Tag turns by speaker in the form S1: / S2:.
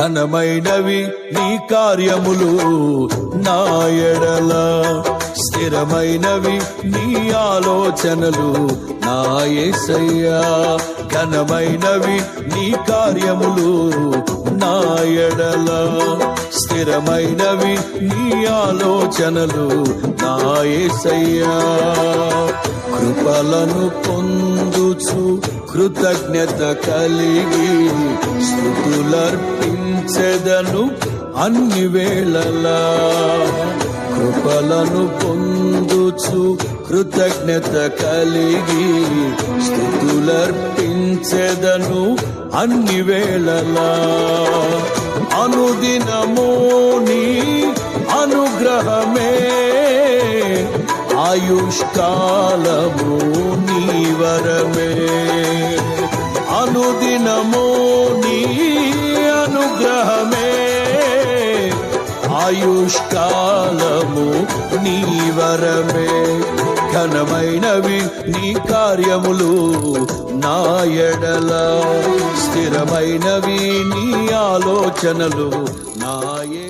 S1: ఘనమైనవి నీ కార్యములు నా ఎడల, స్థిరమైనవి నీ ఆలోచనలు నా యేసయ్యా. ఘనమైనవి నీ కార్యములు నా ఎడల, స్థిరమైనవి నీ ఆలోచనలు నా యేసయ్యా. కృపలను పొందుచు కృతజ్ఞత కలిగి స్తుతులర్పించెదను అన్ని వేళలా. కృపలను పొందుచు కృతజ్ఞత కలిగి స్తుతులర్పించెదను అన్ని వేళలా. అనుదినము నీ అనుగ్రహమే, ఆయుష్కాలము నీ వరమే. అనుదినము నీ అనుగ్రహమే, ఆయుష్కాలము నీ వరమే. ఘనమైనవి నీ కార్యములు నా ఎడల, స్థిరమైనవి నీ ఆలోచనలు నాయే.